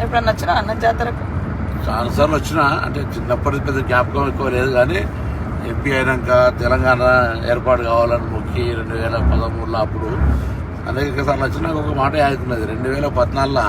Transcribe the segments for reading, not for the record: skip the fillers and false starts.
ఎప్పుడన్నా వచ్చినా అన్న జాతరకు? చాలాసార్లు వచ్చినా, అంటే చిన్నప్పటి పెద్ద జ్ఞాపకం ఎక్కువ లేదు, కానీ ఎంపీ అయినాక తెలంగాణ ఏర్పాటు కావాలని మొక్కి 2013లో అప్పుడు అనేక సార్లు వచ్చినా ఒక మాట ఆగుతున్నది. 2014లో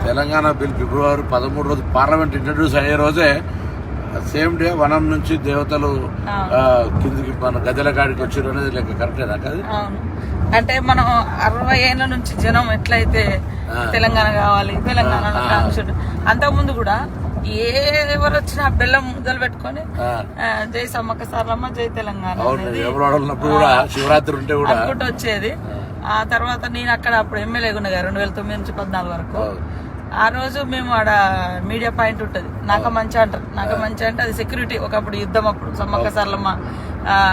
తెలంగాణ బిల్ ఫిబ్రవరి 13 రోజు పార్లమెంట్ ఇంట్రడ్యూస్ అయ్యే రోజే సేమ్ డే వనం నుంచి దేవతలు కిందికి మన గద్దెల కాడికి వచ్చారు అనేది లెక్క కరెక్టేనా? అది అంటే మనం 60 ఏళ్ళ నుంచి జనం ఎట్లయితే తెలంగాణ కావాలి తెలంగాణ అంతకుముందు కూడా ఎవరు వచ్చినా బెల్లం ముద్దలు పెట్టుకొని జై సమ్మక్క సారలమ్మ జై తెలంగాణ శివరాత్రి ఉంటే కూడా అనుకుంటూ వచ్చేది. ఆ తర్వాత నేను అక్కడ అప్పుడు ఎమ్మెల్యేగా ఉన్నా 2009 నుంచి 14 వరకు. ఆ రోజు మేము ఆడ మీడియా పాయింట్ ఉంటుంది, నాగమంచి అంటారు. నాగమంచి అంటే అది సెక్యూరిటీ. ఒకప్పుడు యుద్ధం అప్పుడు సమ్మక్క సారలమ్మ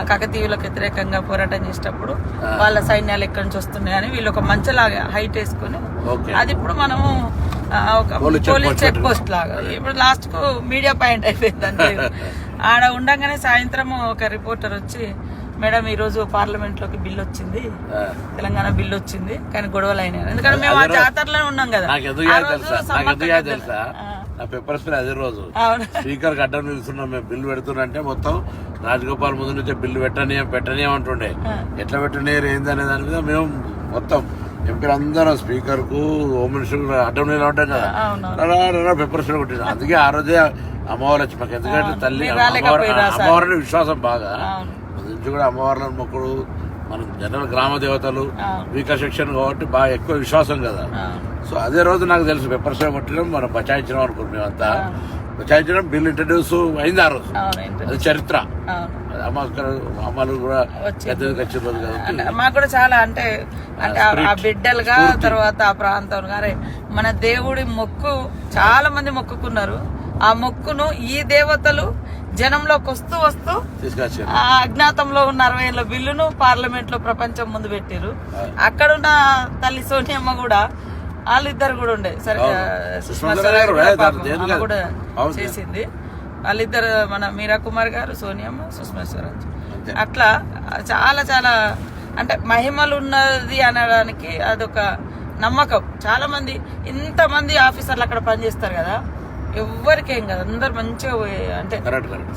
కాకతీయులకు వ్యతిరేకంగా పోరాటం చేసేటప్పుడు వాళ్ళ సైన్యాలు ఎక్కడి నుంచి వస్తున్నాయని వీళ్ళు ఒక మంచలాగా హైట్ వేసుకుని, అది ఇప్పుడు మనము ఒక పోలీస్ చెక్ పోస్ట్ లాగా ఇప్పుడు లాస్ట్ కు మీడియా పాయింట్ అయిపోయింది అంతే. ఆడ ఉండగానే సాయంత్రం ఒక రిపోర్టర్ వచ్చి, మేడం ఈ రోజు పార్లమెంట్ లోకి బిల్లు వచ్చింది, తెలంగాణ బిల్లు వచ్చింది, కానీ గొడవలు అయినాయి. ఎందుకంటే మేము ఆ జాతరలో ఉన్నాం కదా. పెప్పర్ స్ప్రే అదే రోజు స్పీకర్ అడ్డం నిలుస్తున్నాం మేము, బిల్లు పెడుతున్నంటే మొత్తం రాజగోపాల్ ముందు నుంచే బిల్లు పెట్టనీయం అంటుండే. ఎట్లా పెట్టనీయరు ఏందనే దాని మీద మేము మొత్తం ఎంపీలు అందరం స్పీకర్ కు హోమ్ మినిస్టర్ అడ్డం నీళ్ళు ఉంటాం కదా, పెప్పర్ స్ప్రే కొట్టిన. అందుకే ఆ రోజే అమ్మవారు వచ్చి మాకు, ఎందుకంటే తల్లి అమ్మవారిని విశ్వాసం బాగా నుంచి కూడా అమ్మవార్లను మొక్కుడు, మన జనరల్ గ్రామ దేవతలు వీక సెక్షన్ కాబట్టి బాగా ఎక్కువ విశ్వాసం కదా. సో అదే రోజు నాకు తెలుసు పెప్పర్ స్ప్రే కొట్టడం మనం బచాయించడం అనుకుంటున్నాం. మేమంతా బచాయించడం బిల్ ఇంట్రడ్యూస్ అయింది ఆ రోజు, అది చరిత్ర. అమ్మలు కూడా మాకు కూడా చాలా అంటే ఆ బిడ్డలుగా తర్వాత ఆ ప్రాంతం గారే మన దేవుడి మొక్కు చాలా మంది మొక్కుకున్నారు. ఆ మొక్కును ఈ దేవతలు జనంలోకి వస్తూ వస్తూ అజ్ఞాతంలో ఉన్న 60 ఏళ్ల బిల్లును పార్లమెంట్ లో ప్రపంచం ముందు పెట్టారు. అక్కడున్న తల్లి సోనియమ్మ కూడా వాళ్ళిద్దరు కూడా ఉండే, సరే కూడా చేసింది. వాళ్ళిద్దరు మన మీరా కుమార్ గారు, సోనియమ్మ, సుష్మా స్వరాజ్. అట్లా చాలా చాలా అంటే మహిమలు ఉన్నది అనడానికి అదొక నమ్మకం. చాలా మంది ఇంతమంది ఆఫీసర్లు అక్కడ పనిచేస్తారు కదా, ఎవ్వరికేం కదా, అందరు మంచిగా అంటే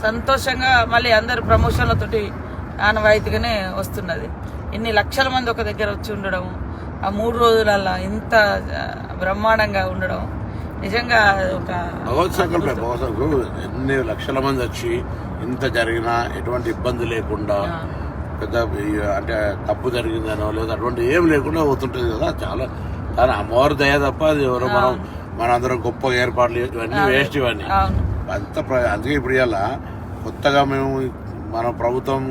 సంతోషంగా మళ్ళీ అందరు ప్రమోషన్లతోటి ఆనవాయితీగానే వస్తున్నది. ఇన్ని లక్షల మంది ఒక దగ్గర వచ్చి ఉండడం, ఆ 3 రోజులల్లా ఇంత బ్రహ్మాండంగా ఉండడం నిజంగా ఒక ఎన్ని లక్షల మంది వచ్చి ఇంత జరిగినా ఎటువంటి ఇబ్బంది లేకుండా, పెద్ద అంటే తప్పు జరిగిందనో లేదా అటువంటి ఏం లేకుండా పోతుంటది కదా. చాలా కానీ అమ్మవారి దయ తప్ప అది ఎవరో మనందరం గొప్ప ఏర్పాట్లు ఇవన్నీ వేస్ట్, ఇవన్నీ అంత. అందుకే ఇప్పుడు ఇవాళ కొత్తగా మేము మన ప్రభుత్వం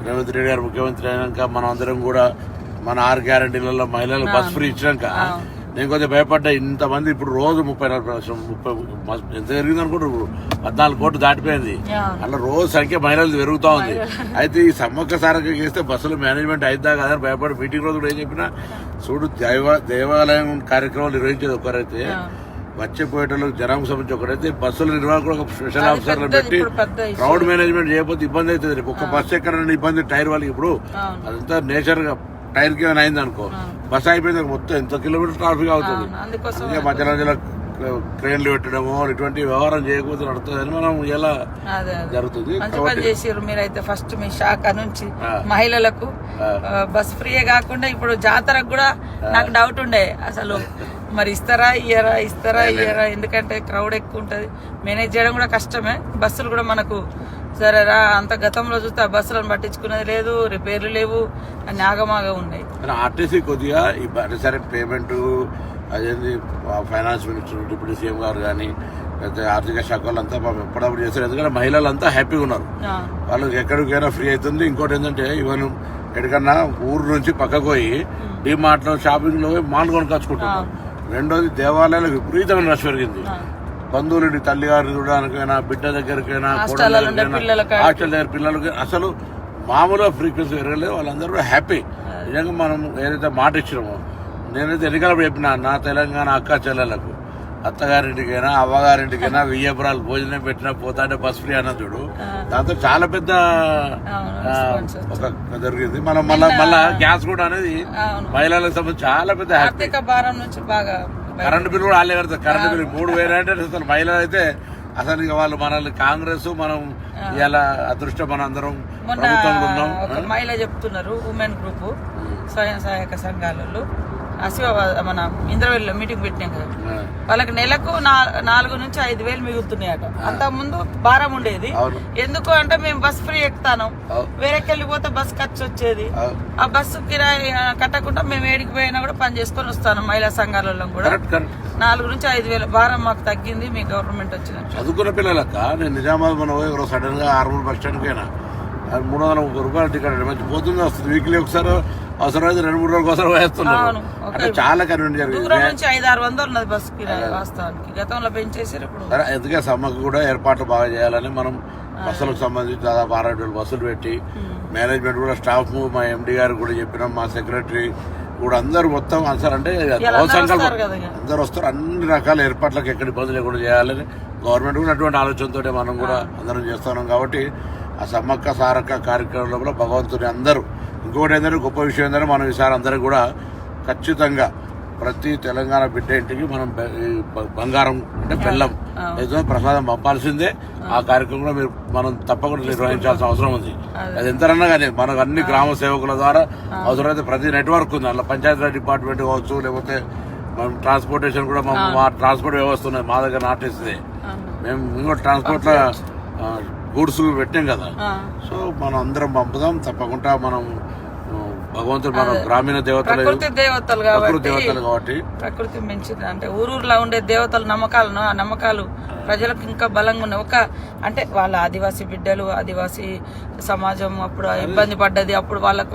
రేవంత్ రెడ్డి గారు ముఖ్యమంత్రి అయినాక మనం అందరం కూడా మన 6 గ్యారంటీలలో మహిళలకు బస్ ఫ్రీ ఇచ్చినాక నేను కొంచెం భయపడ్డా. ఇంతమంది ఇప్పుడు రోజు 30 ఎంత జరిగింది అనుకుంటారు, 14 కోట్లు దాటిపోయింది. అలా రోజు సంఖ్య మహిళలు పెరుగుతా ఉంది. అయితే ఈ సమ్మక్క సారక్క చేస్తే బస్సులు మేనేజ్మెంట్ అయిద్దా కదా అని భయపడి మీటింగ్ రోజు కూడా ఏం చెప్పినా, చూడు దేవాలయం కార్యక్రమాలు నిర్వహించేది ఒకరైతే, వచ్చేపోయేటోళ్ళకి జనానికి సంబంధించి ఒకరైతే, బస్సుల నిర్వాహకుడు ఒక స్పెషల్ ఆఫీసర్లు పెట్టి క్రౌడ్ మేనేజ్మెంట్ చేయకపోతే ఇబ్బంది అవుతుంది. ఒక బస్సు ఎక్కడైనా ఇబ్బంది టైర్ వాళ్ళకి, ఇప్పుడు అదంతా నేచర్ గా టైర్ కి ఏమైనా అయింది అనుకో, బస్ అయిపోయింది మొత్తం ఎంత కిలోమీటర్ ట్రాఫిక్ అవుతుంది. అందుకే మధ్య మధ్యలో క్రేన్లు పెట్టడము ఇటువంటి వ్యవహారం చేయకపోతే నడుతుందని మనం ఎలా జరుగుతుంది. మీరైతే ఫస్ట్ మీ శాఖ నుంచి మహిళలకు బస్ ఫ్రీయే కాకుండా ఇప్పుడు జాతరకు కూడా నాకు డౌట్ ఉండే, అసలు మరి ఇస్తారా ఇయ్యరా, ఎందుకంటే క్రౌడ్ ఎక్కువ ఉంటది, మేనేజ్ చేయడం కూడా కష్టమే. బస్సులు కూడా మనకు సరేరా అంత గతంలో చూస్తే ఆ బస్సులను పట్టించుకునేది లేదు, రిపేర్లు లేవు, అన్ని ఆగమాగా ఉన్నాయి. ఆర్టీసీ కొద్దిగా సరే పేమెంట్ అదేంది ఫైనాన్స్ మినిస్టర్, డిప్యూటీ సీఎం గారు కానీ లేకపోతే ఆర్థిక శాఖ వాళ్ళంతా ఎప్పుడప్పుడు చేస్తారు. ఎందుకంటే మహిళలంతా హ్యాపీగా ఉన్నారు, వాళ్ళకి ఎక్కడికైనా ఫ్రీ అవుతుంది. ఇంకోటి ఏంటంటే ఈవెన్ ఎక్కడికన్నా ఊరు నుంచి పక్కకు పోయి డిమార్ట్ లో షాపింగ్ లో మాల్ కొనుకొచ్చుకుంటున్నారు. రెండోది దేవాలయాలకు విపరీతమైన రష్ పెరిగింది. బంధువులు తల్లిగారిని చూడడానికైనా, బిడ్డ దగ్గరికైనా, హాస్టల్ దగ్గర పిల్లలకి అసలు మామూలుగా ఫ్రీక్వెన్సీ పెరగలేదు. వాళ్ళందరూ హ్యాపీ. నిజంగా మనం ఏదైతే మాట ఇచ్చినామో, నేనైతే ఎన్నికలప్పుడు చెప్పిన నా తెలంగాణ అక్క చెల్లెలకు, అత్తగారింటికైనా అవ్వగారింటికైనా 1000 ఎకరాలు భోజనం పెట్టినా పోతాంటే బస్ ఫ్రీ అన్న చూడు, దాంతో చాలా పెద్ద ఒక జరిగింది. మనం మళ్ళా గ్యాస్ కూడా అనేది మహిళలకు సంబంధించి చాలా పెద్ద ఆర్థిక భారం నుంచి బాగా కరెంట్ బిల్ కూడా వాళ్ళే కడతారు. కరెంట్ బిల్ 3,000 అంటే అసలు మహిళలు అయితే అసలు ఇక వాళ్ళు మనల్ని కాంగ్రెస్ మనం ఇలా అదృష్టం మన అందరం ప్రభుత్వంలో ఉన్నాం. ఒక మహిళ చెప్తున్నారు, ఉమెన్ గ్రూప్ స్వయం సహాయక సంఘాలలో మన ఇంద్రవెల్లిలో మీటింగ్ పెట్టినాం కదా, వాళ్ళకి నెలకు 4,000 నుంచి 5,000 మిగులుతున్నాయట. అంత ముందు భారం ఉండేది. ఎందుకు అంటే మేము బస్ ఫ్రీ ఎక్కుతాను, వేరేకి వెళ్ళిపోతే బస్ ఖర్చు వచ్చేది. ఆ బస్సు కిరాయి కట్టకుండా మేము ఏడికి పోయినా కూడా పని చేసుకొని వస్తాను. మహిళా సంఘాలలో కూడా 4,000 నుంచి 5,000 భారం మాకు తగ్గింది మీ గవర్నమెంట్ వచ్చిన. చదువుకున్న పిల్లలక్క నేను నిజామాబాద్ మనం పోయి సడన్ గా ఆర్మూర్ బస్ స్టాండ్ పోయినా 330 రూపాయలు టికెట్ మంచి పోతుంది వస్తుంది. వీక్లీ ఒకసారి అవసరమైతే 2-3 రోజుల కోసం వేస్తున్నారు. అంటే చాలా కన్వీనియంట్ జరిగింది. 500-600 ఉన్నది బస్ కిరాయి వాస్తవానికి, గతంలో పెంచేసారు. ఇప్పుడు ఎందుకే సమ్మకు కూడా ఏర్పాట్లు బాగా చేయాలని మనం బస్సులకు సంబంధించి దాదాపు 600 బస్సులు పెట్టి మేనేజ్మెంట్ కూడా స్టాఫ్ మా ఎండి గారు కూడా చెప్పినాం, మా సెక్రటరీ కూడా అందరు మొత్తం అసలు అంటే అందరు వస్తారు. అన్ని రకాల ఏర్పాట్లకు ఎక్కడ ఇబ్బంది లేకుండా చేయాలని గవర్నమెంట్ కూడా అటువంటి ఆలోచనతో మనం కూడా అందరం చేస్తున్నాం. కాబట్టి ఆ సమ్మక్క సారక్క కార్యక్రమంలో కూడా భగవంతుని అందరూ ఇంకోటి ఏంటంటే గొప్ప విషయం ఏంటంటే మనం ఈసారి అందరూ కూడా ఖచ్చితంగా ప్రతి తెలంగాణ బిడ్డ ఇంటికి మనం బంగారం అంటే బెల్లం ఏదో ప్రసాదం పంపాల్సిందే. ఆ కార్యక్రమం కూడా మనం తప్పకుండా నిర్వహించాల్సిన అవసరం ఉంది. అది ఎంతరన్నా కానీ మనకు అన్ని గ్రామ సేవకుల ద్వారా అవసరమైతే ప్రతి నెట్వర్క్ ఉంది. అందులో పంచాయతీరాజ్ డిపార్ట్మెంట్ కావచ్చు, లేకపోతే మనం ట్రాన్స్పోర్టేషన్ కూడా మా ట్రాన్స్పోర్ట్ వ్యవస్థ ఉన్నది మా దగ్గర నాటేస్తుంది. మేము ఇంకో ట్రాన్స్పోర్ట్ లో గూడ్స్ పెట్టాం కదా. సో మనం అందరం పంపుదాం తప్పకుండా. మనం భగవంతుడు మన గ్రామీణ దేవతలు కాబట్టి ప్రకృతి మించింది అంటే ఊరూరులో ఉండే దేవతల నమ్మకాలను, ఆ నమ్మకాలు ప్రజలకు ఇంకా బలంగా ఉన్నాయి. అంటే వాళ్ళ ఆదివాసీ బిడ్డలు, ఆదివాసీ సమాజం అప్పుడు ఇబ్బంది పడ్డది. అప్పుడు వాళ్ళకు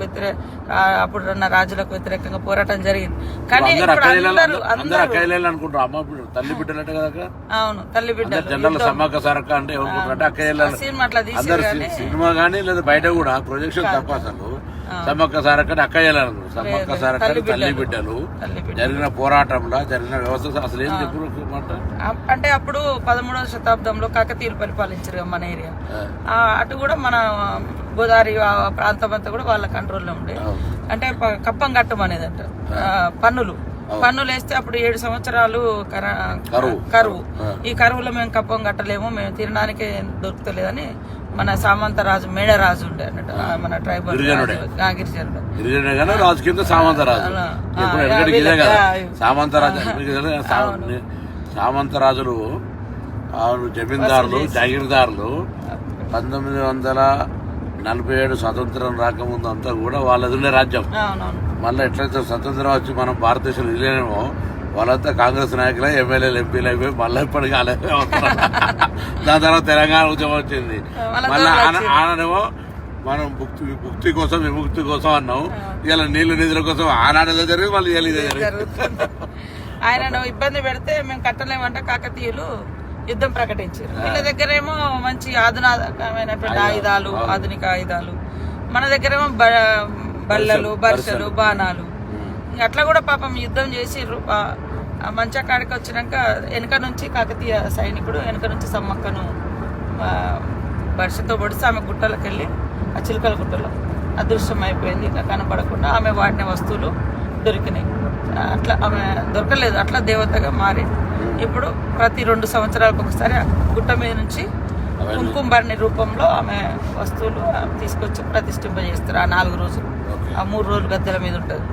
అప్పుడున్న రాజులకు వ్యతిరేకంగా పోరాటం జరిగింది. కానీ తల్లి బిడ్డలంటే కదా. అవును, తల్లి బిడ్డలు జనరల్ సమ్మక్క సారక్క అంటే సినిమా అట్లా సినిమా కానీ లేదా బయట కూడా ప్రొజెక్షన్ తప్ప అసలు సమ్మక్క సారక్క అక్కయ్యాలనుకో. సమ్మక్క సారక్క తల్లి బిడ్డలు జరిగిన పోరాటంలో జరిగిన వ్యవస్థ అసలు ఏం చెప్పు అంటే అప్పుడు 13వ శతాబ్దంలో కాకతీయులు పరిపాలించారు మన ఏరియా. అటు కూడా మన గోదావరి ప్రాంతం అంతా కూడా వాళ్ళ కంట్రోల్లో ఉండే. అంటే కప్పం కట్టం అనేది అంట పన్నులు వేస్తే అప్పుడు 7 సంవత్సరాలు కరువు. ఈ కరువులో మేము కప్పం కట్టలేము, మేము తినడానికి దొరుకుతలేదని మన సామంతరాజు మేడరాజు ఉండే అన్నట్టు, మన ట్రైబల్ గిరిజనుడు రాజు కింద సామంతరాజు. సామంతరాజులు జమీందారులు జాగీర్దారులు 1947 స్వతంత్రం రాకముందు అంతా కూడా వాళ్ళది ఉండే రాజ్యం. మళ్ళీ ఎట్లయితే స్వతంత్రం వచ్చి మనం భారతదేశంలో ఇల్లేమో వాళ్ళంతా కాంగ్రెస్ నాయకులే, ఎమ్మెల్యేలు, ఎంపీలు అయిపోయి మళ్ళీ ఇప్పటికీ అలాగే అవుతున్నారు. దాని తర్వాత తెలంగాణ ఉద్యమం వచ్చింది. మళ్ళీ ఆనాడేమో మనం ముక్తి కోసం విముక్తి కోసం అన్నాం. ఇలా నీళ్లు నిధుల కోసం ఆనాడేదో జరిగింది, మళ్ళీ ఇదే జరిగింది. ఆయన ఇబ్బంది పెడితే మేము కట్టలేమంటే కాకతీయులు యుద్ధం ప్రకటించారు. వీళ్ళ దగ్గరేమో మంచి ఆధునికమైనటువంటి ఆయుధాలు, ఆధునిక ఆయుధాలు. మన దగ్గరేమో బల్లలు, బర్షలు, బాణాలు. అట్లా కూడా పాపం యుద్ధం చేసి మంచా కాడికి వచ్చినాక వెనక నుంచి కాకతీయ సైనికుడు వెనక నుంచి సమ్మక్కను బర్షతో పొడిచి ఆమె గుట్టలకు వెళ్ళి ఆ చిలుకల గుట్టలో అదృశ్యం అయిపోయింది. ఇంకా కనపడకుండా ఆమె వాడిన వస్తువులు దొరికినాయి. అట్లా ఆమె దొరకలేదు, అట్లా దేవతగా మారి ఇప్పుడు ప్రతి 2 సంవత్సరాలకు ఒకసారి గుట్ట మీద నుంచి కుంకుమబర్ణి రూపంలో ఆమె వస్తువులు తీసుకొచ్చి ప్రతిష్ఠింపజేస్తారు. ఆ 4 రోజులు, ఆ 3 రోజులు గద్దెల మీద ఉంటుంది.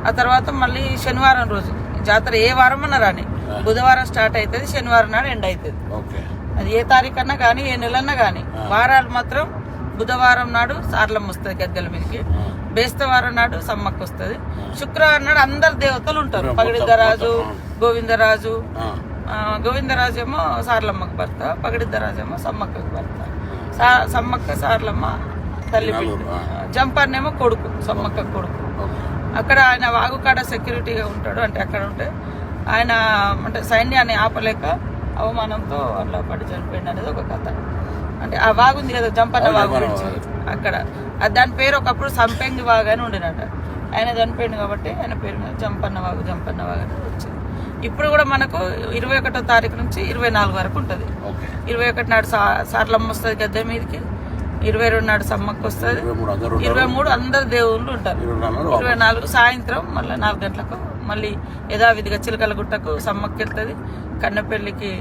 ఆ తర్వాత మళ్ళీ శనివారం రోజు జాతర ఏ వారం అన్నా రాని, బుధవారం స్టార్ట్ అవుతుంది, శనివారం నాడు ఎండ్ అవుతుంది. అది ఏ తారీఖు అన్నా కానీ, ఏ నెలన్నా కానీ. వారాలు మాత్రం బుధవారం నాడు సార్లమ్మ వస్తుంది గద్దెల మీదకి, బేస్తవారం నాడు సమ్మక్క వస్తుంది, శుక్రవారం నాడు అందరు దేవతలు ఉంటారు. పగిడిద్దరాజు, గోవిందరాజు. గోవిందరాజు ఏమో సార్లమ్మకు భర్త, పగిడిద్దరాజు ఏమో సమ్మక్కకు భర్త. సమ్మక్క సార్లమ్మ తల్లి బిడ్డ, జంపన్నేమో కొడుకు, సమ్మక్క కొడుకు. అక్కడ ఆయన వాగుకాడ సెక్యూరిటీగా ఉంటాడు. అంటే అక్కడ ఉంటే ఆయన అంటే సైన్యాన్ని ఆపలేక అవమానంతో అట్లా పడి చనిపోయింది అనేది ఒక కథ. అంటే ఆ వాగు ఉంది కదా, జంపన్న వాగు గురించి. అక్కడ దాని పేరు ఒకప్పుడు సంపెంగి వాగు అని ఉండినట. ఆయన చనిపోయింది కాబట్టి ఆయన పేరు మీద జంపన్న వాగు అని వచ్చింది. ఇప్పుడు కూడా మనకు 21వ తారీఖు నుంచి 24 వరకు ఉంటుంది. 21 నాడు సార్లమ్మ వస్తుంది గద్దె మీదకి, 22 నాడు సమ్మక్క వస్తుంది, 23 అందరు దేవుళ్ళు ఉంటారు, 24 సాయంత్రం మళ్ళీ 4 గంటలకు మళ్ళీ యథావిధిగా చిలకలగుట్టకు సమ్మక్క వెళ్తుంది, కన్నెపల్లికి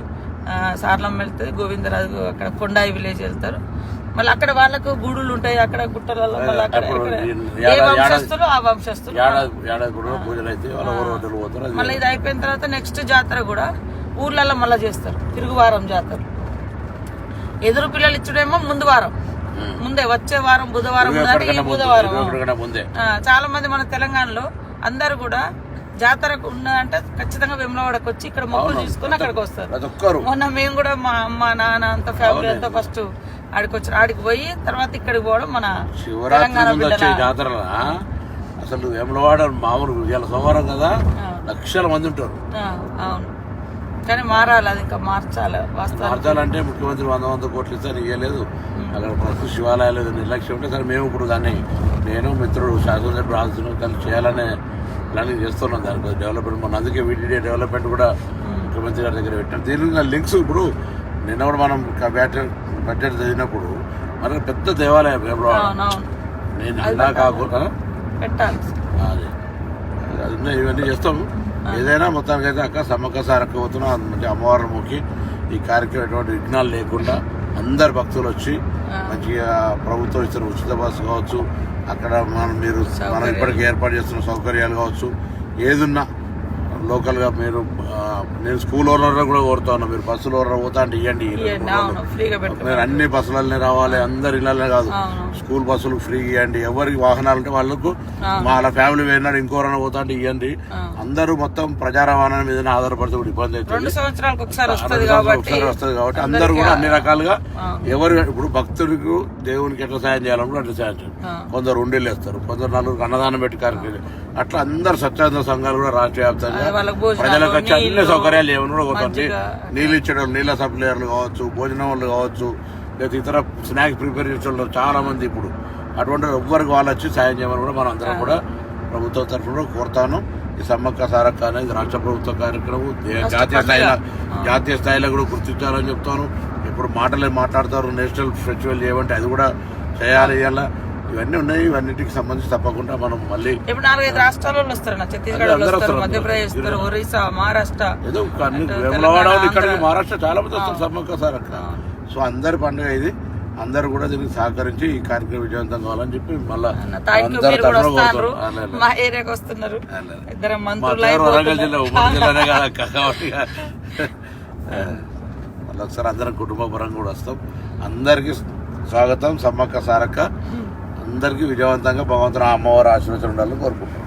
సార్లమ్మ వెళ్తుంది, గోవిందరాజు అక్కడ కొండాయి విలేజ్ వెళ్తారు. మళ్ళీ అక్కడ వాళ్ళకు గూడులు ఉంటాయి అక్కడ గుట్టలలో, మళ్ళీ అక్కడ ఏ వంశస్థులు ఆ వంశస్థులు. మళ్ళీ ఇది అయిపోయిన తర్వాత నెక్స్ట్ జాతర కూడా ఊర్లలో మళ్ళీ చేస్తారు, తిరుగువారం జాతర. ఎదురు పిల్లలు ఇచ్చుడేమో ముందు వారం, ముందే వచ్చే వారం బుధవారం, ఈ బుధవారం. చాలా మంది మన తెలంగాణలో అందరు కూడా జాతరకు ఉన్నదంటే ఖచ్చితంగా వేములవాడకు వచ్చి ఇక్కడ మొక్కులు తీసుకుని అక్కడికి వస్తారు. మొన్న మేము కూడా మా అమ్మ నాన్న అంత ఫ్యామిలీ అంతా ఫస్ట్ ఆడికి వచ్చారు, ఆడికి పోయి తర్వాత ఇక్కడికి పోవడం మన శివరాత్రి జాతర. అసలు వేములవాడ మామూలు ఇవాళ సోమవారం కదా, లక్షల మంది ఉంటారు. అవును, కానీ మారాలి, అది ఇంకా మార్చాలంటే ముఖ్యమంత్రి 100 కోట్లు ఇస్తే ఇవ్వలేదు. అక్కడ ప్రస్తుత శివాలయాలు నిర్లక్ష్యం ఉంటే సరే మేము ఇప్పుడు దాన్ని నేను మిత్రుడు శాసనసభ్యుడు రాజు దాన్ని చేయాలనే ప్లానింగ్ చేస్తున్నాం. దానికి డెవలప్మెంట్ మన అందుకే వీటిడే డెవలప్మెంట్ కూడా ముఖ్యమంత్రి గారి దగ్గర పెట్టాం. దీని లింక్స్ ఇప్పుడు నిన్న కూడా మనం బడ్జెట్ చదివినప్పుడు మన పెద్ద దేవాలయం నేను ఇలా కాకుండా అదే ఇవన్నీ చేస్తాము. ఏదైనా మొత్తానికైతే అక్క సమ్మక్క సారక్క పోతున్నాం, మంచి అమ్మవారిని మొక్కి ఈ కార్యక్రమం ఎటువంటి విఘ్నాలు లేకుండా అందరు భక్తులు వచ్చి మంచిగా ప్రభుత్వం ఇస్తున్న ఉచిత బస్సు కావచ్చు, అక్కడ మనం ఇప్పటికీ ఏర్పాటు చేస్తున్న సౌకర్యాలు కావచ్చు, ఏదున్నా లోకల్గా మీరు నేను స్కూల్ ఓనర్ కూడా కోరుతా ఉన్నా, మీరు బస్సులో పోతా అంటే ఇవ్వండి. మీరు అన్ని బస్సులనే రావాలి, అందరు ఇళ్ళనే కాదు, స్కూల్ బస్సులు ఫ్రీ ఇవ్వండి. ఎవరికి వాహనాలు ఉంటే వాళ్ళకు వాళ్ళ ఫ్యామిలీ పోయినాడు ఇంకోరైనా పోతా అంటే ఇవ్వండి. అందరూ మొత్తం ప్రజా రవాణా మీద ఆధారపడితే కూడా ఇబ్బంది అవుతుంది. 2 సంవత్సరాలకు ఒకసారి వస్తుంది కాబట్టి అందరూ కూడా అన్ని రకాలుగా ఎవరు ఇప్పుడు భక్తుడికి దేవునికి ఎట్లా సాయం చేయాలనుకుంటే అట్లా సాయం చేయాలి. కొందరు ఉండేళ్ళు వేస్తారు, కొందరు 4 అన్నదానం పెట్టి కార్యక్రమం, అట్లా అందరు స్వచ్ఛంద సంఘాలు కూడా రాష్ట్ర వ్యాప్తంగా ప్రజలకు వచ్చి అన్ని సౌకర్యాలు ఏమైనా కూడా పోతుంది. నీళ్ళు ఇచ్చడం, నీళ్ళ సప్లైయర్లు కావచ్చు, భోజనం వాళ్ళు కావచ్చు, లేదా ఇతర స్నాక్స్ ప్రిపేర్ చేసే వాళ్ళు చాలా మంది ఇప్పుడు అటువంటి ఎవ్వరికి వాళ్ళు వచ్చి సాయం చేయమని కూడా మనం అందరం కూడా ప్రభుత్వం తరఫున కోరుతాను. ఈ సమ్మక్క సారక్క అనేది రాష్ట్ర ప్రభుత్వ కార్యక్రమం, జాతీయ స్థాయిలో కూడా గుర్తించాలని చెప్తాను. ఇప్పుడు మాట్లాడతారు నేషనల్ ఫెస్టివల్ చేయమంటే అది కూడా చేయాలి. ఇలా ఇవన్నీ ఉన్నాయి, ఇవన్నిటికి సంబంధించి తప్పకుండా మనం మళ్ళీ ఇప్పుడు 4-5 రాష్ట్రాలలో వస్తారు, ఛత్తీస్గఢ్, మధ్యప్రదేశ్, ఒరిస్సా, మహారాష్ట్ర, ఏదో వేములవాడ ఇక్కడికి మహారాష్ట్ర చాలా మంది వస్తారు సమ్మక్క సారక్క. సో అందరి పండుగ ఇది, అందరు కూడా దీనికి సహకరించి ఈ కార్యక్రమం విజయవంతం కావాలని చెప్పి మళ్ళీ వరంగల్ జిల్లా ఉమ్మడి జిల్లానే కాబట్టి మళ్ళీ ఒకసారి అందరం కుటుంబ పరంగా కూడా వస్తాం. అందరికి స్వాగతం. సమ్మక్క సారక్క అందరికీ విజయవంతంగా భగవంతుడు అమ్మవారి ఆశీర్వచనం ఉండాలని కోరుకుంటున్నాం.